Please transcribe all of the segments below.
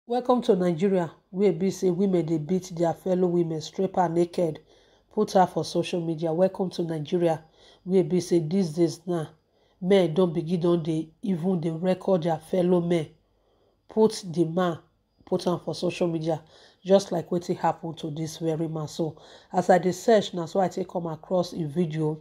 Welcome to Nigeria, where be say women they beat their fellow women, strip her naked, put her for social media. Welcome to Nigeria, where be say these days now, men don't begin on even they record their fellow men, put the man, put him for social media, just like what happened to this very man. So as I did search now, so I take come across a video.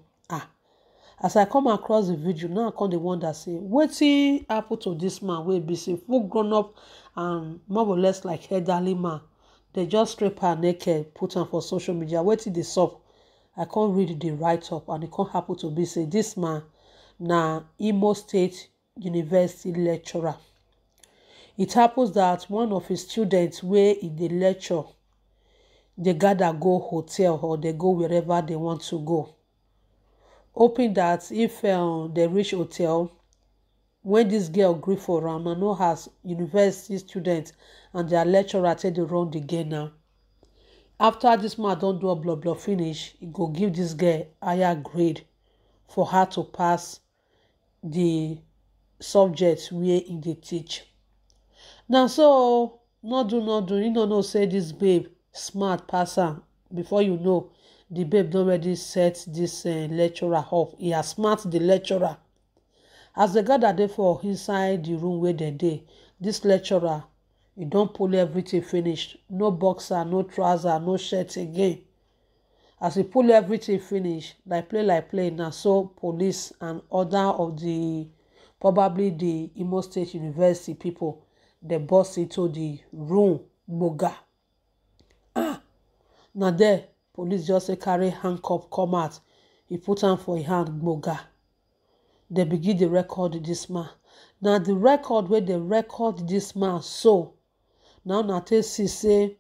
As I come across the video, now I come the one that say, wetin happen to this man wey be say full grown up and more or less like elderly man. They just strip her naked, put am for social media. Wetin dey sup? I can't read the write-up and it can't happen to be say this man na Imo State University lecturer. It happens that one of his students where in the lecture, they gather go hotel or they go wherever they want to go. Hoping that if they reach hotel, when this girl gree for am, I know as university students and their lecturer take the run the girl now. After this man don't do a blah blah finish, he go give this girl higher grade for her to pass the subject where in dey teach. Now so not do, you know say this babe smart pass am. Before you know, the babe don already set this lecturer up. He has smart the lecturer. As they gather there for inside the room where they dey, this lecturer, he don't pull everything finished. No boxer, no trouser, no shirt again. As he pull everything finished, like play, now so police and other of the probably the Imo State University people, they burst into the room, boga. Now there, police just say carry handcuff come out. He put am for his hand, boga. They begin to record this man. Now the record where they record this man, so now Nate say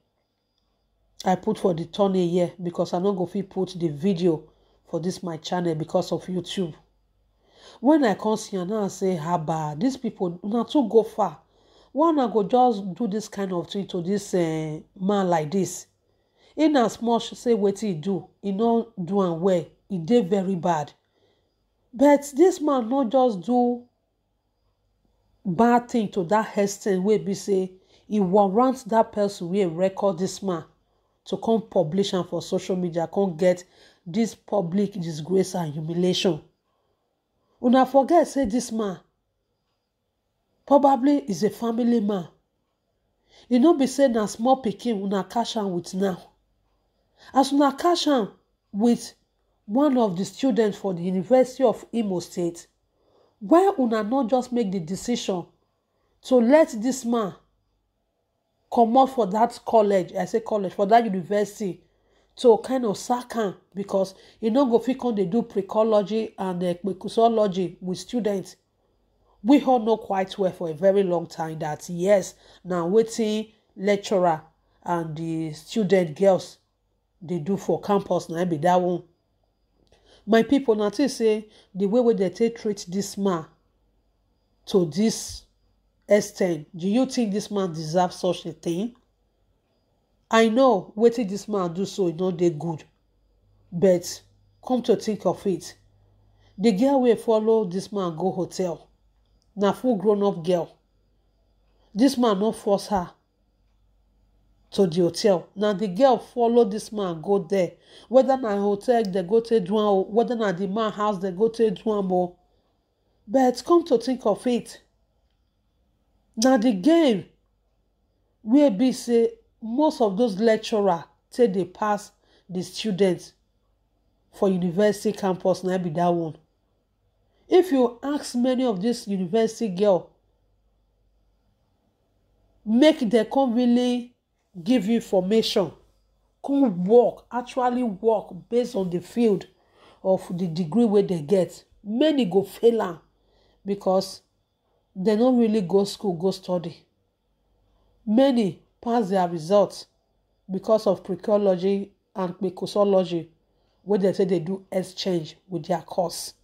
I put for the turn here because I no go fit put the video for this my channel because of YouTube. When I come here now, I say, haba, these people not too go far. Why not go just do this kind of thing to this man like this? In as much say what he do, he not do am well. He did very bad. But this man not just do bad thing to that extent where be say he warrants that person where record this man to come publish am for social media, come get this public disgrace and humiliation. Una forget say this man probably is a family man. You know be say na small pikin una catch am with now. As una catch am with one of the students for the University of Imo State, why una not just make the decision to let this man come out for that college, I say college, for that university, to kind of sack am because you no go fit come dey do precology and ecology with students. We all know quite well for a very long time that yes, now wetin lecturer and the student girls they do for campus now be that one. My people now say the way where they treat this man to this extent, do you think this man deserves such a thing? I know wetin this man do so not dey good, but come to think of it, the girl will follow this man go hotel. Na full grown up girl. This man not force her to the hotel. Now the girl follow this man go there. Whether na hotel they go to do am, whether na the man house they go to do am. But come to think of it, now the game where be say most of those lecturers say they pass the students for university campus now be that one. If you ask many of these university girls, make them come really give you information, come work, actually work based on the field of the degree where they get. Many go fail am because they don't really go school, go study. Many pass their results because of precology and ecology, where they say they do exchange with their course.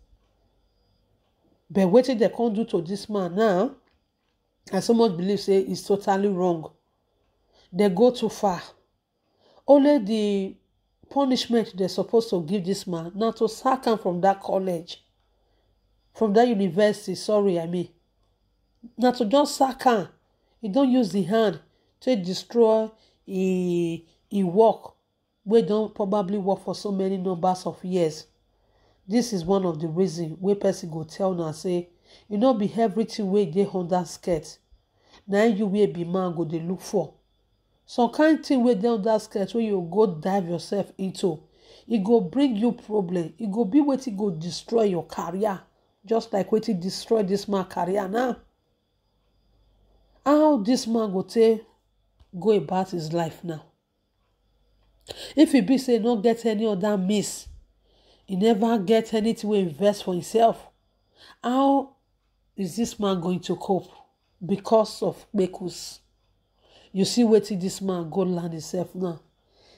But what they can't do to this man now, I so much believe say is totally wrong. They go too far. Only the punishment they're supposed to give this man now to sack him from that college, from that university. Sorry, I mean, now to just sack him. He don't use the hand to destroy e work wey don probably work for so many numbers of years. This is one of the reasons wey person go tell una say e no be everything wey dey under skirt na you wey be man go dey look for. Some kind thing wey dey under skirt wey you go dive yourself into, e go bring you problem. E go be wetin go destroy your career, just like wetin destroy this man career now. How this man go take go about his life now? If e be say e no get any other means, e never get anything wey invest for himself, how is this man going to cope? Because of kpekus. You see wetin this man go land himself now.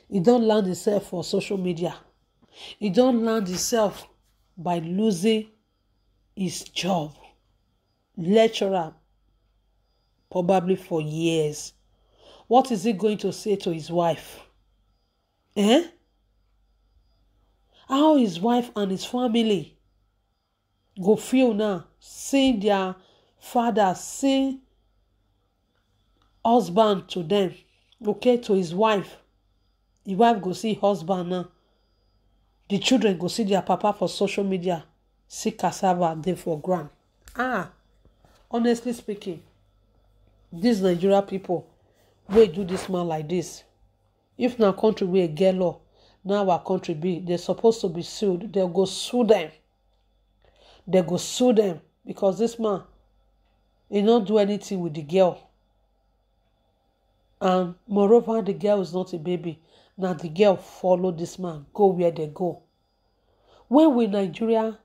He don land himself for social media. He don land himself by losing his job. Lecturer, probably for years. What is he going to say to his wife? How his wife and his family go feel now, seeing their father, seeing husband to them, okay, to his wife. The wife go see husband now. The children go see their papa for social media, see cassava dey for ground. Honestly speaking, these Nigeria people wey do this man like this, if na country wey get law, now our country be, they're supposed to be sued. They go sue them. They go sue them because this man, he don't do anything with the girl. And moreover, the girl is not a baby. Now the girl follow this man, go where they go. When will Nigeria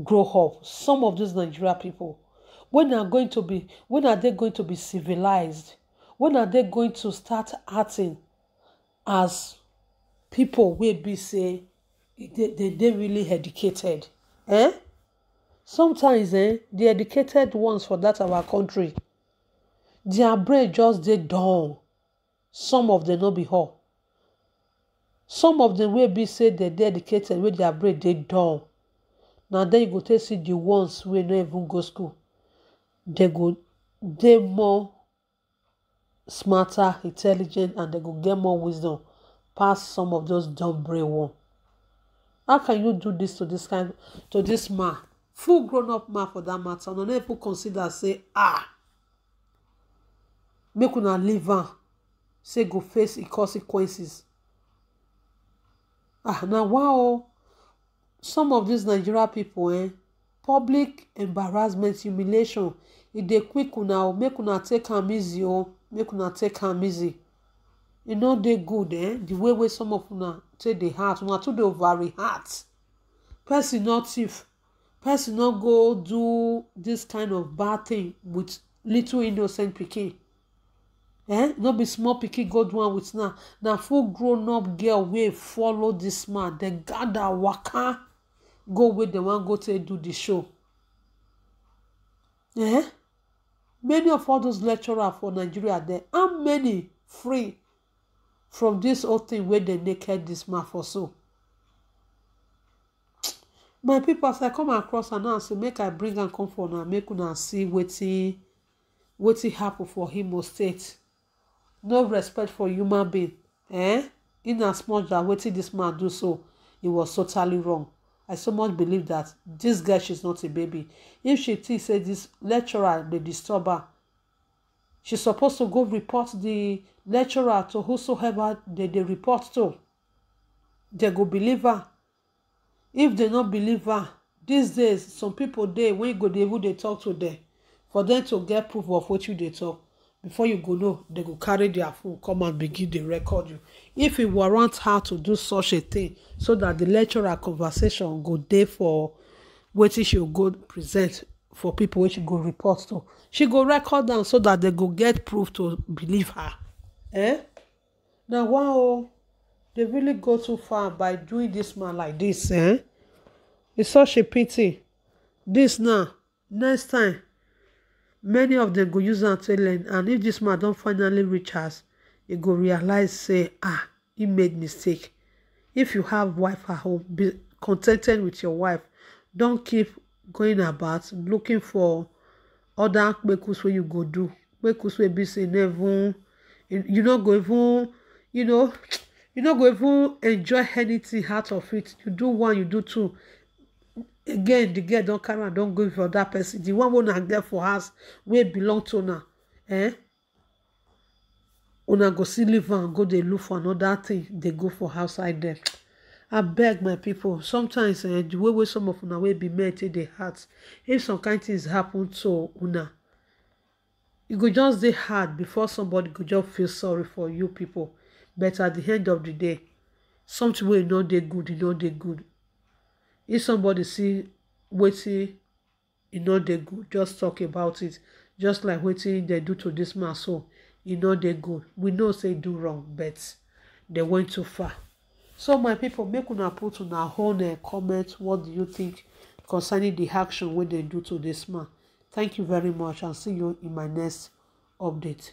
grow up? Some of these Nigeria people, when are they going to be civilized? When are they going to start acting as people will be say they really educated? Sometimes the educated ones for that our country, their brain just dey dull. Some of them not be all. Some of them will be say they dedicated with their brain dey dull. Now then you go to see the ones who no even go school. They more smarter, intelligent, and they go get more wisdom past some of those dumb brain one. How can you do this to this man? Full grown up man for that matter. No people consider say make una leave am, say go face the consequences. Now wow, some of these Nigeria people, public embarrassment, humiliation, if they quick una, make una take am easy, make una take am easy. You know they good, the way some of una take the heart, una too dey overreact. Person not thief, person not go do this kind of bad thing with little innocent pikin. Not be small pikin go do one with now full grown up girl wey follow this man. They gather waka go where they want go to do the show. Many of all those lecturers for Nigeria there, how many free from this whole thing where they naked this man for so? My people, as I come across and now say make I bring and come for now, make una see wetin happen for Imo State. No respect for human being. In as much that wetin this man do so, it was totally wrong. I so much believe that this girl, she's not a baby. If she thinks say this lecturer dey disturb her, she's supposed to go report the lecturer to whosoever they report to. They go believe her. If they not believe her, these days some people there when you go dey even they talk to them, for them to get proof of what you they talk, before you go know, they go carry their phone, come and begin to record you. If it warrants her to do such a thing, so that the lecturer conversation go there for what she go present for people which she go report to, she go record them so that they go get proof to believe her. Now wow, they really go too far by doing this man like this. It's such a pity. This now, next time, many of them go use am to learn, and if this man don't finally reach us, you go realize say he made mistake. If you have wife at home, be contented with your wife. Don't keep going about looking for other kpekus where you go do make us wey be say never you no go even you know you no go even enjoy anything out of it. You do one, you do two. Again, the girl don't carry am don go for that person. The one wey una get for house wey belong to una, una go still leave am go dey look for another thing dey go for outside dem. Abeg my people, sometimes the way some of una wey be men take dey heart, if some kind things happen to una, e go just dey hard before somebody go just feel sorry for you people. But at the end of the day, something wey no dey good, e no dey good. If somebody see wetin e no dey good, just talk about it. Just like wetin dem do to this man, so e no dey good. We know say e do wrong, but they went too far. So my people, make una put una own comment. What do you think concerning the action wey they do to this man? Thank you very much, and see you in my next update.